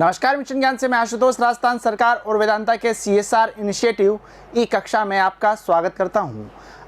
नमस्कार, मिशन ज्ञान से मैं आशुतोष राजस्थान सरकार और वेदांता के CSR इनिशिएटिव ई कक्षा में आपका स्वागत करता हूं।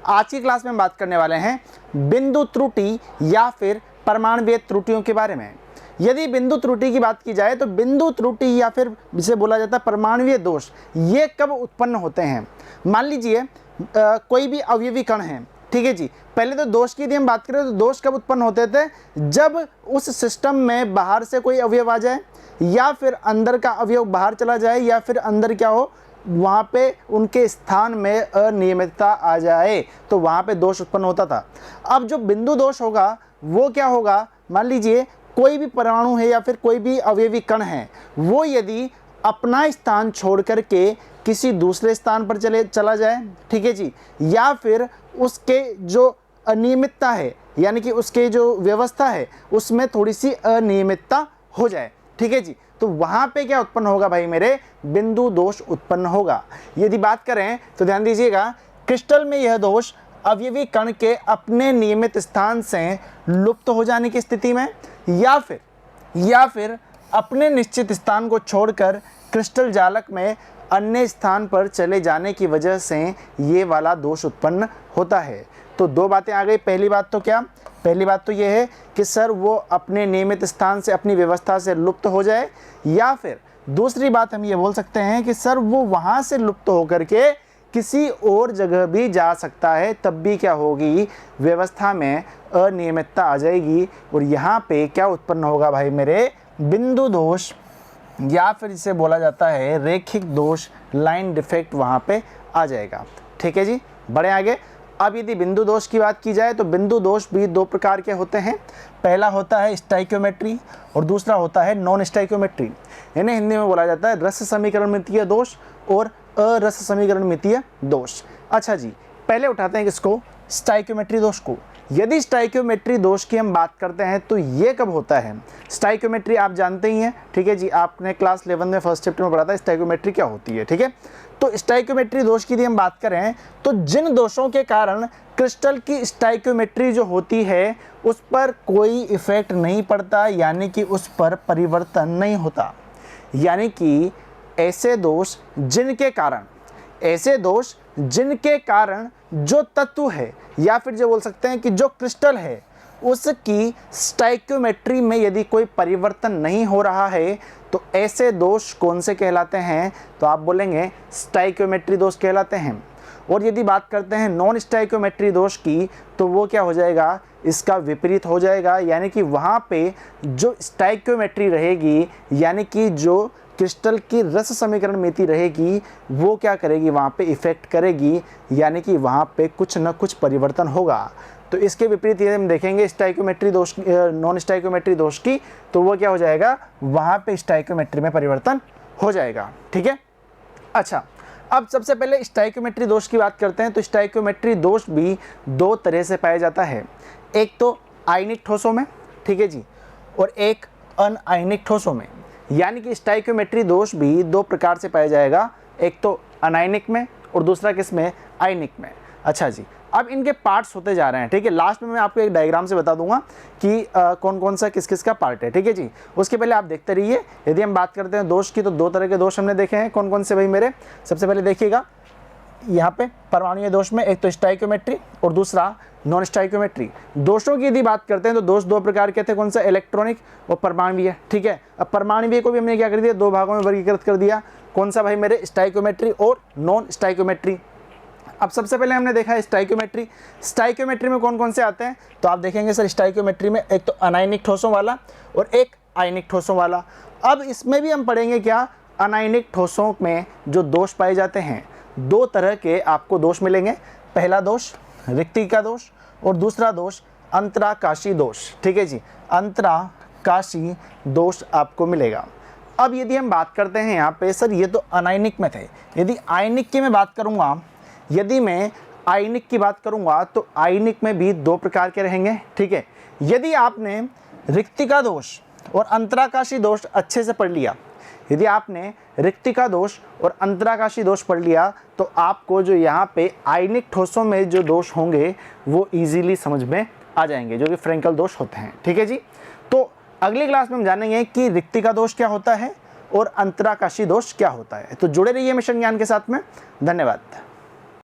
आज की क्लास में बात करने वाले हैं बिंदु त्रुटि या फिर परमाणुीय त्रुटियों के बारे में। यदि बिंदु त्रुटि की बात की जाए तो बिंदु त्रुटि या फिर जिसे बोला जाता है परमाणुीय दोष, ये कब उत्पन्न होते हैं। मान लीजिए कोई भी अवयवी कण है, ठीक है जी। पहले तो दोष की यदि हम बात करें तो दोष कब उत्पन्न होते थे, जब उस सिस्टम में बाहर से कोई अवयव आ जाए या फिर अंदर का अवयव बाहर चला जाए या फिर अंदर क्या हो, वहाँ पे उनके स्थान में अनियमितता आ जाए तो वहाँ पे दोष उत्पन्न होता था। अब जो बिंदु दोष होगा वो क्या होगा, मान लीजिए कोई भी परमाणु है या फिर कोई भी अवयवी कण है, वो यदि अपना स्थान छोड़ करके किसी दूसरे स्थान पर चला जाए, ठीक है जी, या फिर उसके जो अनियमितता है यानी कि उसके जो व्यवस्था है उसमें थोड़ी सी अनियमितता हो जाए, ठीक है जी, तो वहाँ पे क्या उत्पन्न होगा भाई मेरे, बिंदु दोष उत्पन्न होगा। यदि बात करें तो ध्यान दीजिएगा, क्रिस्टल में यह दोष अवयवी कण के अपने नियमित स्थान से लुप्त हो जाने की स्थिति में या फिर अपने निश्चित स्थान को छोड़कर क्रिस्टल जालक में अन्य स्थान पर चले जाने की वजह से ये वाला दोष उत्पन्न होता है। तो दो बातें आ गई। पहली बात तो क्या, पहली बात तो ये है कि सर वो अपने नियमित स्थान से अपनी व्यवस्था से लुप्त हो जाए, या फिर दूसरी बात हम ये बोल सकते हैं कि सर वो वहाँ से लुप्त होकर के किसी और जगह भी जा सकता है, तब भी क्या होगी, व्यवस्था में अनियमितता आ जाएगी और यहाँ पे क्या उत्पन्न होगा भाई मेरे, बिंदु दोष या फिर जिसे बोला जाता है रेखिक दोष, लाइन डिफेक्ट वहाँ पे आ जाएगा। ठीक है जी, बढ़े आगे। अब यदि बिंदु दोष की बात की जाए तो बिंदु दोष भी दो प्रकार के होते हैं। पहला होता है स्टाइक्योमेट्री और दूसरा होता है नॉन स्टाइक्योमेट्री। इन्हें हिंदी में बोला जाता है रस समीकरणमितीय दोष और अरस समीकरणमितीय दोष। अच्छा जी, पहले उठाते हैं किसको, स्टाइक्योमेट्री दोष को। यदि स्टाइक्योमेट्री दोष की हम बात करते हैं तो ये कब होता है। स्टाइक्योमेट्री आप जानते ही हैं, ठीक है जी, आपने क्लास 11 में फर्स्ट चैप्टर में पढ़ा था स्टाइक्योमेट्री क्या होती है, ठीक है। तो स्टाइक्योमेट्री दोष की यदि हम बात करें तो जिन दोषों के कारण क्रिस्टल की स्टाइक्योमेट्री जो होती है उस पर कोई इफेक्ट नहीं पड़ता, यानी कि उस पर परिवर्तन नहीं होता, यानी कि ऐसे दोष जिनके कारण जो तत्व है या फिर जो बोल सकते हैं कि जो क्रिस्टल है उसकी स्टाइक्योमेट्री में यदि कोई परिवर्तन नहीं हो रहा है तो ऐसे दोष कौन से कहलाते हैं, तो आप बोलेंगे स्टाइक्योमेट्री दोष कहलाते हैं। और यदि बात करते हैं नॉन स्टाइक्योमेट्री दोष की तो वो क्या हो जाएगा, इसका विपरीत हो जाएगा, यानी कि वहाँ पे जो स्टाइक्योमेट्री रहेगी यानी कि जो क्रिस्टल की रस समीकरण मिति रहेगी वो क्या करेगी, वहाँ पे इफेक्ट करेगी, यानी कि वहाँ पे कुछ न कुछ परिवर्तन होगा। तो इसके विपरीत यदि हम देखेंगे स्टाइक्योमेट्री दोष, नॉन स्टाइक्योमेट्री दोष की, तो वो क्या हो जाएगा, वहाँ पे स्टाइक्योमेट्री में परिवर्तन हो जाएगा। ठीक है। अच्छा, अब सबसे पहले स्टाइक्योमेट्री दोष की बात करते हैं। तो स्टाइक्योमेट्री दोष भी दो तरह से पाया जाता है, एक तो आयनिक ठोसों में, ठीक है जी, और एक अनआयनिक ठोसों में। यानी कि स्टाइक्योमेट्री दोष भी दो प्रकार से पाया जाएगा, एक तो अनायनिक में और दूसरा किस में, आयनिक में। अच्छा जी, अब इनके पार्ट्स होते जा रहे हैं, ठीक है। लास्ट में मैं आपको एक डायग्राम से बता दूंगा कि कौन कौन सा किस किस का पार्ट है, ठीक है जी। उसके पहले आप देखते रहिए। यदि हम बात करते हैं दोष की तो दो तरह के दोष हमने देखे हैं, कौन कौन से भाई मेरे। सबसे पहले देखिएगा यहाँ पे परमाणुीय दोष में एक तो स्टाइक्योमेट्री और दूसरा नॉन स्टाइक्योमेट्री। दोषों की यदि बात करते हैं तो दोष दो प्रकार के थे, कौन सा, इलेक्ट्रॉनिक और परमाणुीय, ठीक है। अब परमाणुीय को भी हमने क्या कर दिया, दो भागों में वर्गीकृत कर दिया, कौन सा भाई मेरे, स्टाइक्योमेट्री और नॉन स्टाइक्योमेट्री। अब सबसे पहले हमने देखा स्टाइक्योमेट्री। स्टाइक्योमेट्री में कौन कौन से आते हैं, तो आप देखेंगे सर स्टाइक्योमेट्री में एक तो अनायनिक ठोसों वाला और एक आयनिक ठोसों वाला। अब इसमें भी हम पढ़ेंगे क्या, अनायनिक ठोसों में जो दोष पाए जाते हैं, दो तरह के आपको दोष मिलेंगे। पहला दोष रिक्तिका दोष और दूसरा दोष अंतराकाशी दोष, ठीक है जी, अंतराकाशी दोष आपको मिलेगा। अब यदि हम बात करते हैं यहाँ पे, सर ये तो अनायनिक में थे, यदि आयनिक की मैं बात करूँगा, यदि मैं आयनिक की बात करूँगा तो आयनिक में भी दो प्रकार के रहेंगे, ठीक है। यदि आपने रिक्तिका दोष और अंतराकाशी दोष अच्छे से पढ़ लिया, यदि आपने रिक्तिका दोष और अंतराकाशी दोष पढ़ लिया तो आपको जो यहाँ पे आयनिक ठोसों में जो दोष होंगे वो इजीली समझ में आ जाएंगे, जो कि फ्रेंकल दोष होते हैं, ठीक है जी। तो अगली क्लास में हम जानेंगे कि रिक्तिका दोष क्या होता है और अंतराकाशी दोष क्या होता है। तो जुड़े रहिए मिशन ज्ञान के साथ में। धन्यवाद।